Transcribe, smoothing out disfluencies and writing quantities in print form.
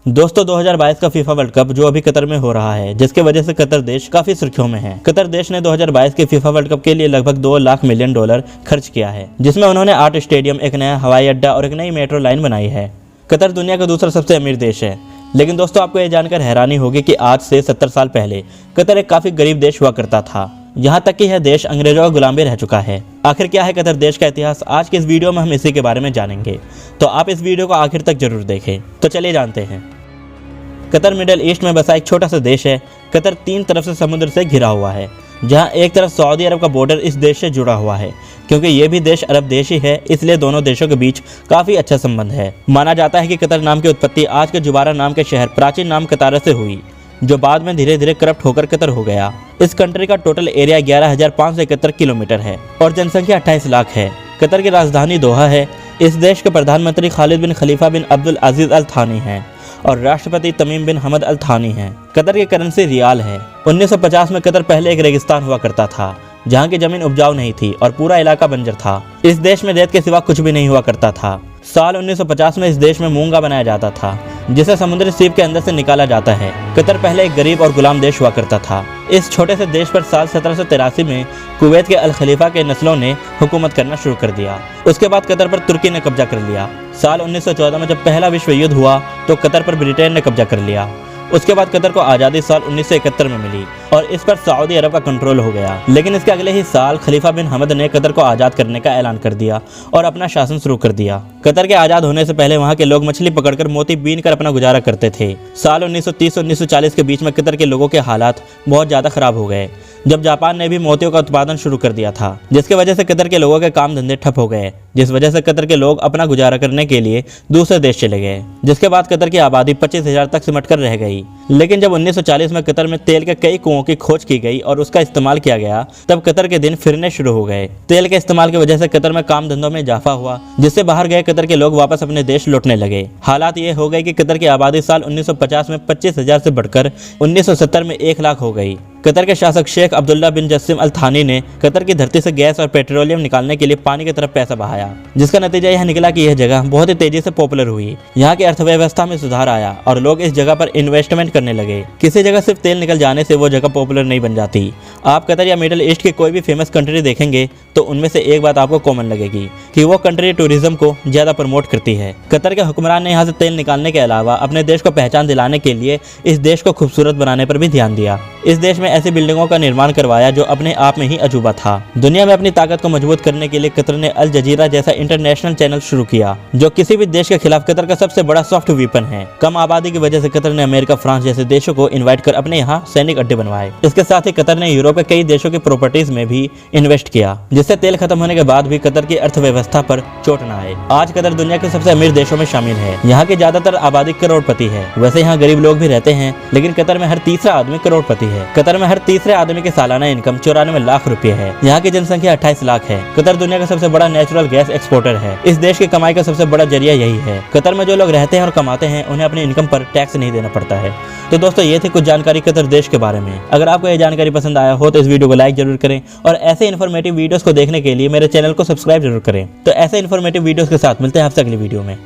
दोस्तों 2022 का FIFA world cup जो अभी कतर में हो रहा है, जिसकी वजह से कतर देश काफी सुर्खियों में है। कतर देश ने 2022 के फीफा वर्ल्ड कप के लिए लगभग 2 लाख मिलियन डॉलर खर्च किया है, जिसमें उन्होंने 8 स्टेडियम, एक नया हवाई अड्डा और एक नई मेट्रो लाइन बनाई है। कतर दुनिया का दूसरा सबसे अमीर देश है। लेकिन दोस्तों आपको यह जानकर हैरानी होगी कि आज से 70 साल पहले कतर एक काफी गरीब देश हुआ करता था। यहाँ तक कि यह देश अंग्रेजों का गुलाम भी रह चुका है। आखिर क्या है कतर देश का इतिहास, आज के इस वीडियो में हम इसी के बारे में जानेंगे, तो आप इस वीडियो को आखिर तक जरूर देखें। तो चलिए जानते हैं। कतर मिडल ईस्ट में बसा एक छोटा सा देश है। कतर 3 तरफ से समुद्र से घिरा हुआ है, जहां एक तरफ सऊदी अरब का बॉर्डर इस देश से जुड़ा हुआ है। क्योंकि ये भी देश अरब देश ही है, इसलिए दोनों देशों के बीच काफी अच्छा संबंध है। माना जाता है कि कतर नाम की उत्पत्ति आज के जुबारा नाम के शहर प्राचीन नाम कतारा से हुई, जो बाद में धीरे धीरे करप्ट होकर कतर हो गया। इस कंट्री का टोटल एरिया 11,571 किलोमीटर है और जनसंख्या 28 लाख है। कतर की राजधानी दोहा है। इस देश के प्रधानमंत्री खालिद बिन खलीफा बिन अब्दुल अजीज अल थानी हैं और राष्ट्रपति तमीम बिन हमद अल थानी हैं। कतर की करेंसी रियाल है। 1950 में कतर पहले एक रेगिस्तान हुआ करता था, जहाँ की जमीन उपजाऊ नहीं थी और पूरा इलाका बंजर था। इस देश में रेत के सिवा कुछ भी नहीं हुआ करता था। साल 1950 में इस देश में मूंगा बनाया जाता था, जिसे समुद्री सीप के अंदर से निकाला जाता है। कतर पहले एक गरीब और गुलाम देश हुआ करता था। इस छोटे से देश पर साल 1783 में कुवैत के अल खलीफा के नस्लों ने हुकूमत करना शुरू कर दिया। उसके बाद कतर पर तुर्की ने कब्जा कर लिया। साल 1914 में जब पहला विश्व युद्ध हुआ तो कतर पर ब्रिटेन ने कब्जा कर लिया। उसके बाद कतर को आज़ादी साल 1971 में मिली और इस पर सऊदी अरब का कंट्रोल हो गया। लेकिन इसके अगले ही साल खलीफा बिन हमद ने कतर को आज़ाद करने का ऐलान कर दिया और अपना शासन शुरू कर दिया। कतर के आज़ाद होने से पहले वहाँ के लोग मछली पकड़कर मोती बीन कर अपना गुजारा करते थे। साल 1930-1940 के बीच में कतर के लोगों के हालात बहुत ज़्यादा खराब हो गए, जब जापान ने भी मोतियों का उत्पादन शुरू कर दिया था, जिसकी वजह से कतर के लोगों के काम धंधे ठप हो गए, जिस वजह से कतर के लोग अपना गुजारा करने के लिए दूसरे देश चले गए। जिसके बाद कतर की आबादी 25,000 तक सिमट कर रह गई। लेकिन जब 1940 में कतर में तेल के कई कुओं की खोज की गई और उसका इस्तेमाल किया गया, तब कतर के दिन फिरने शुरू हो गए। तेल के इस्तेमाल की वजह से कतर में काम धंधों में इजाफा हुआ, जिससे बाहर गए कतर के लोग वापस अपने देश लौटने लगे। हालात ये हो गए कि कतर की आबादी साल 1950 में 25,000 से बढ़कर 1970 में 1 लाख हो गई। कतर के शासक शेख अब्दुल्ला बिन जस्सिम अल थानी ने कतर की धरती से गैस और पेट्रोलियम निकालने के लिए पानी की तरफ पैसा बहाया, जिसका नतीजा यह निकला कि यह जगह बहुत ही तेजी से पॉपुलर हुई। यहाँ की अर्थव्यवस्था में सुधार आया और लोग इस जगह पर इन्वेस्टमेंट करने लगे। किसी जगह सिर्फ तेल निकल जाने से वो जगह पॉपुलर नहीं बन जाती। आप कतर या मिडिल ईस्ट की कोई भी फेमस कंट्री देखेंगे तो उनमें से एक बात आपको कॉमन लगेगी कि वो कंट्री टूरिज्म को ज्यादा प्रमोट करती है। कतर के हुक्मरान ने यहाँ से तेल निकालने के अलावा अपने देश को पहचान दिलाने के लिए इस देश को खूबसूरत बनाने पर भी ध्यान दिया। इस देश में ऐसी बिल्डिंगों का निर्माण करवाया जो अपने आप में ही अजूबा था। दुनिया में अपनी ताकत को मजबूत करने के लिए कतर ने अल जजीरा जैसा इंटरनेशनल चैनल शुरू किया, जो किसी भी देश के खिलाफ कतर का सबसे बड़ा सॉफ्ट वीपन है। कम आबादी की वजह से कतर ने अमेरिका, फ्रांस जैसे देशों को इन्वाइट कर अपने यहाँ सैनिक अड्डे बनवाए। इसके साथ ही कतर ने यूरोप के कई देशों की प्रॉपर्टीज में भी इन्वेस्ट किया, जिससे तेल खत्म होने के बाद भी कतर की अर्थव्यवस्था पर चोट न आए। आज कतर दुनिया के सबसे अमीर देशों में शामिल है। यहाँ की ज्यादातर आबादी करोड़पति है। वैसे यहाँ गरीब लोग भी रहते हैं, लेकिन कतर में हर तीसरा आदमी करोड़पति है। कतर में हर तीसरे आदमी की सालाना इनकम 94 लाख रुपए है। यहाँ की जनसंख्या 28 लाख है। कतर दुनिया का सबसे बड़ा नेचुरल गैस एक्सपोर्टर है। इस देश की कमाई का सबसे बड़ा जरिया यही है। कतर में जो लोग रहते हैं और कमाते हैं, उन्हें अपनी इनकम पर टैक्स नहीं देना पड़ता है। तो दोस्तों ये थी कुछ जानकारी कतर देश के बारे में। अगर आपको ये जानकारी पसंद आया हो तो इस वीडियो को लाइक जरूर करें और ऐसे इन्फॉर्मेटिव वीडियोस को देखने के लिए मेरे चैनल को सब्सक्राइब जरूर करें। तो ऐसे इन्फॉर्मेटिव वीडियोस के साथ मिलते हैं आपसे अगली वीडियो में।